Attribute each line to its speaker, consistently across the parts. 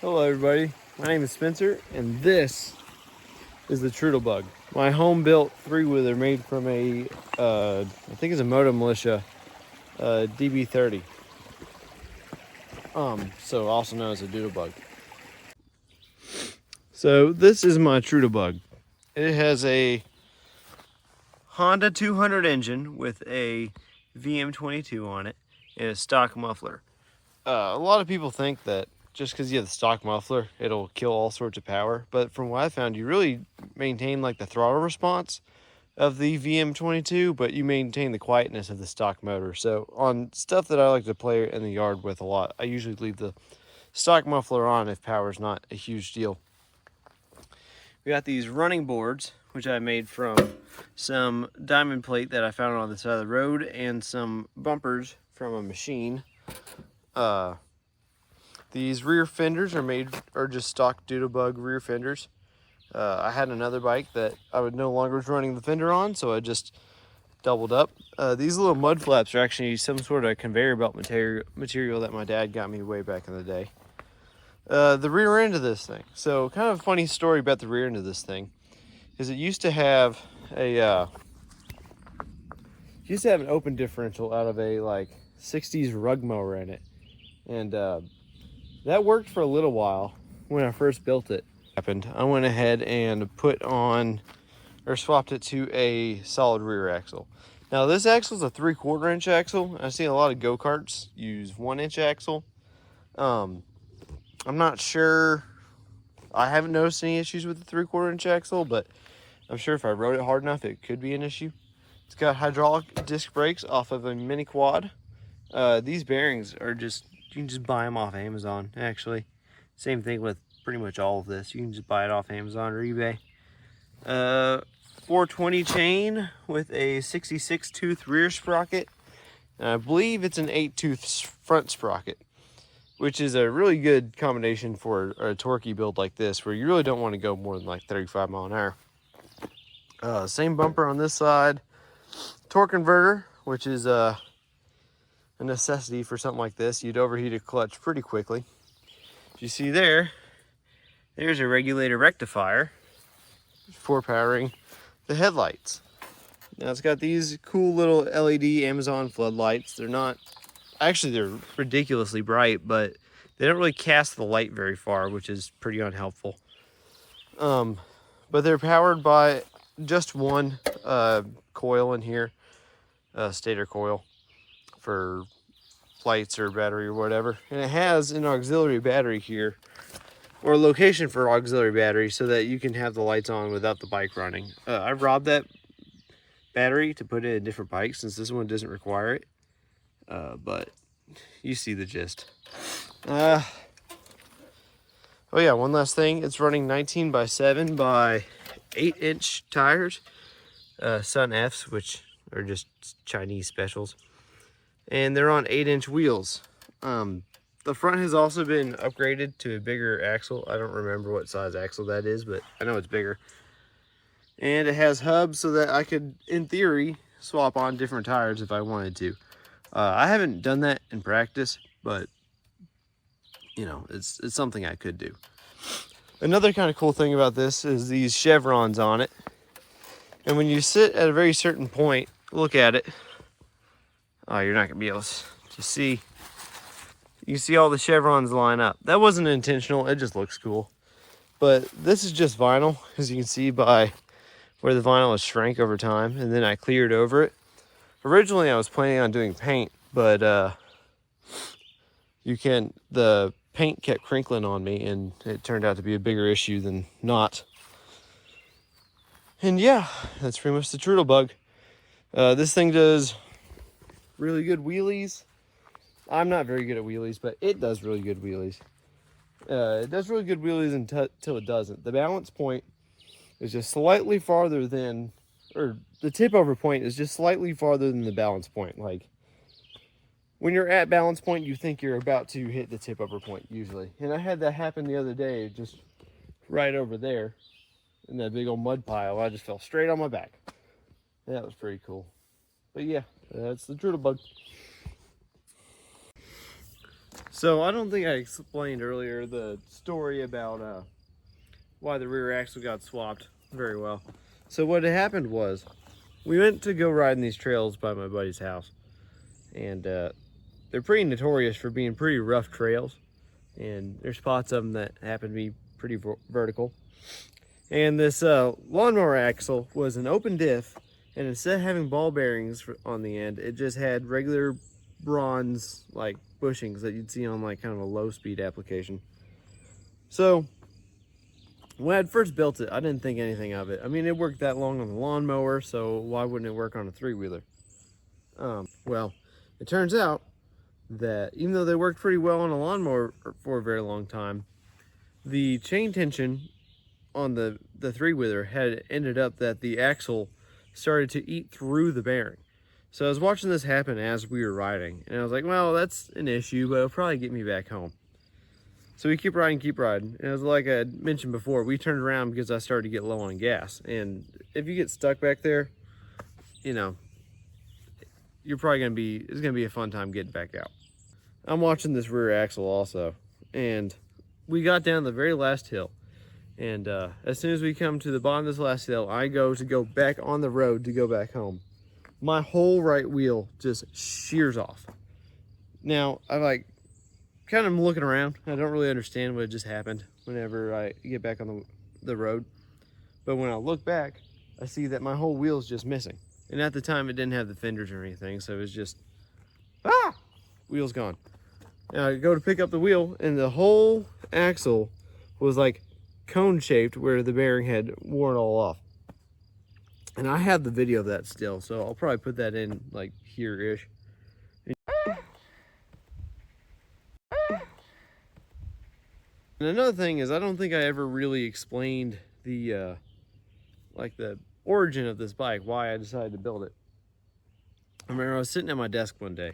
Speaker 1: Hello everybody, my name is Spencer and this is the Troodlebug. My home-built three-wheeler made from a, I think it's a Moto Militia DB30. So also known as a Doodlebug. So this is my Troodlebug. It has a Honda 200 engine with a VM22 on it and a stock muffler. A lot of people think that just because you have the stock muffler, it'll kill all sorts of power. But from what I found, you really maintain like the throttle response of the VM22, but you maintain the quietness of the stock motor. So on stuff that I like to play in the yard with a lot, I usually leave the stock muffler on if power's not a huge deal. We got these running boards, which I made from some diamond plate that I found on the side of the road and some bumpers from a machine. These rear fenders are just stock Doodlebug rear fenders. I had another bike that I would no longer was running the fender on, so I just doubled up. These little mud flaps are actually some sort of conveyor belt material that my dad got me way back in the day. The rear end of this thing. So kind of a funny story about the rear end of this thing is it used to have an open differential out of a like 60s rug mower in it. And that worked for a little while when I first built it. I went ahead and swapped it to a solid rear axle. Now this axle is a 3/4 inch axle. I've seen a lot of go-karts use 1-inch axle. I'm not sure. I haven't noticed any issues with the 3/4 inch axle, but I'm sure if I rode it hard enough, it could be an issue. It's got hydraulic disc brakes off of a mini quad. These bearings are you can just buy them off Amazon, actually. Same thing with pretty much all of this. You can just buy it off Amazon or eBay. 420 chain with a 66 tooth rear sprocket. And I believe it's an 8-tooth front sprocket, which is a really good combination for a torquey build like this, where you really don't want to go more than like 35 mile an hour. Same bumper on this side. Torque converter, which is a necessity for something like this. You'd overheat a clutch pretty quickly. As you see there's a regulator rectifier for powering the headlights. Now it's got these cool little LED Amazon floodlights. They're ridiculously bright, but they don't really cast the light very far, which is pretty unhelpful. But they're powered by just one coil in here, stator coil for lights or battery or whatever. And it has an auxiliary battery here, or a location for auxiliary battery, so that you can have the lights on without the bike running. I robbed that battery to put in a different bike since this one doesn't require it. But you see the gist. Oh yeah, one last thing. It's running 19x7 by 8-inch tires. Sun Fs, which are just Chinese specials. And they're on 8-inch wheels. The front has also been upgraded to a bigger axle. I don't remember what size axle that is, but I know it's bigger. And it has hubs so that I could, in theory, swap on different tires if I wanted to. I haven't done that in practice, but you know, it's something I could do. Another kind of cool thing about this is these chevrons on it. And when you sit at a very certain point, look at it. Oh, you're not gonna be able to see. You see all the chevrons line up. That wasn't intentional, it just looks cool. But this is just vinyl, as you can see by where the vinyl has shrank over time, and then I cleared over it. Originally I was planning on doing paint, but the paint kept crinkling on me, and it turned out to be a bigger issue than not. And yeah, that's pretty much the Troodlebug. This thing does really good wheelies. I'm not very good at wheelies, but it does really good wheelies. It does really good wheelies until it doesn't. The balance point is just slightly farther than, or the tip over point is just slightly farther than the balance point. Like when you're at balance point, you think you're about to hit the tip over point usually. And I had that happen the other day, just right over there in that big old mud pile. I just fell straight on my back. That was pretty cool. But yeah, that's the Troodlebug. So I don't think I explained earlier the story about why the rear axle got swapped very well. So what had happened was, we went to go riding these trails by my buddy's house, and they're pretty notorious for being pretty rough trails, and there's spots of them that happen to be pretty vertical. And this lawnmower axle was an open diff, and instead of having ball bearings on the end, it just had regular bronze like bushings that you'd see on like kind of a low speed application. So when I first built it, I didn't think anything of it. I mean, it worked that long on the lawnmower, so why wouldn't it work on a three-wheeler? Well, it turns out that even though they worked pretty well on a lawnmower for a very long time, the chain tension on the three-wheeler had ended up that the axle started to eat through the bearing. So I was watching this happen as we were riding, and I was like, well, that's an issue, but it'll probably get me back home. So we keep riding. And it was like I mentioned before, we turned around because I started to get low on gas. And if you get stuck back there, you know, you're probably it's gonna be a fun time getting back out. I'm watching this rear axle also, and we got down the very last hill. And as soon as we come to the bottom of this last hill, I go back on the road to go back home. My whole right wheel just shears off. Now, I like kind of looking around. I don't really understand what just happened whenever I get back on the road. But when I look back, I see that my whole wheel is just missing. And at the time, it didn't have the fenders or anything, so it was just, wheel's gone. Now I go to pick up the wheel, and the whole axle was like cone-shaped where the bearing had worn all off. And I have the video of that still, so I'll probably put that in like here-ish. And another thing is, I don't think I ever really explained the like the origin of this bike, why I decided to build it. I remember I was sitting at my desk one day,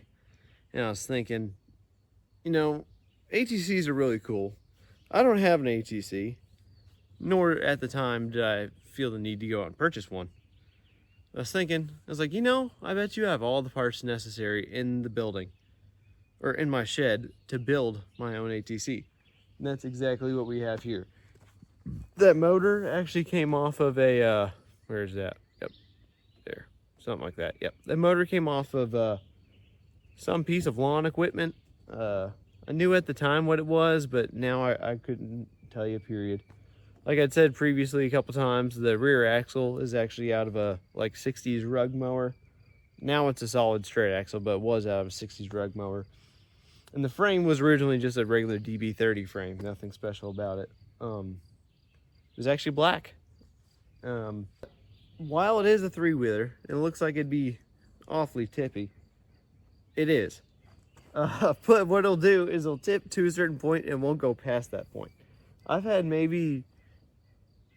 Speaker 1: and I was thinking, you know, ATCs are really cool. I don't have an ATC, nor at the time did I feel the need to go out and purchase one. I was like, you know, I bet you have all the parts necessary in the building, or in my shed, to build my own ATC. And that's exactly what we have here. That motor actually came off of a, where is that? Yep, there, something like that. Yep, that motor came off of some piece of lawn equipment. I knew at the time what it was, but now I couldn't tell you, period. Like I'd said previously a couple times, the rear axle is actually out of a like 60s rug mower. Now it's a solid straight axle, but it was out of a 60s rug mower. And the frame was originally just a regular DB30 frame, nothing special about it. It was actually black. While it is a three-wheeler, it looks like it'd be awfully tippy. It is. But what it'll do is it'll tip to a certain point and won't go past that point. I've had maybe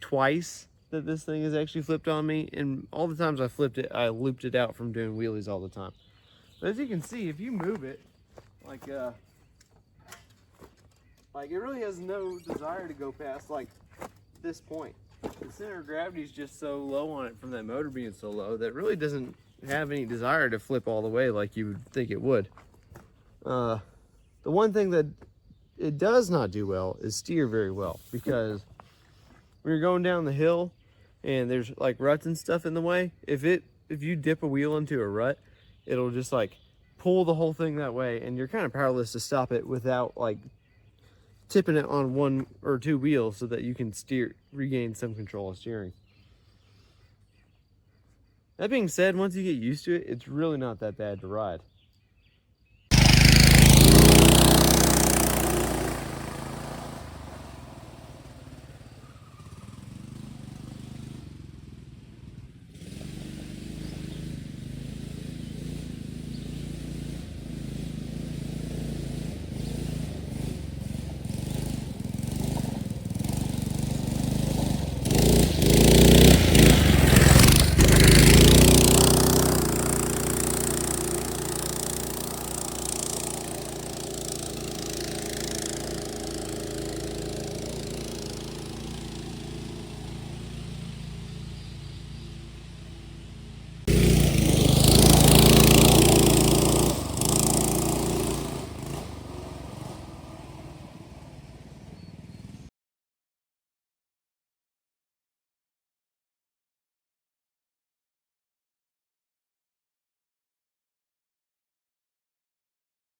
Speaker 1: twice that this thing has actually flipped on me, and all the times I flipped it, I looped it out from doing wheelies all the time. But as you can see, if you move it, like it really has no desire to go past like this point. The center of gravity is just so low on it from that motor being so low that it really doesn't have any desire to flip all the way like you would think it would. The one thing that it does not do well is steer very well, because when you're going down the hill and there's like ruts and stuff in the way, if you dip a wheel into a rut, it'll just like pull the whole thing that way, and you're kind of powerless to stop it without like tipping it on one or two wheels so that you can regain some control of steering. That being said, once you get used to it, it's really not that bad to ride.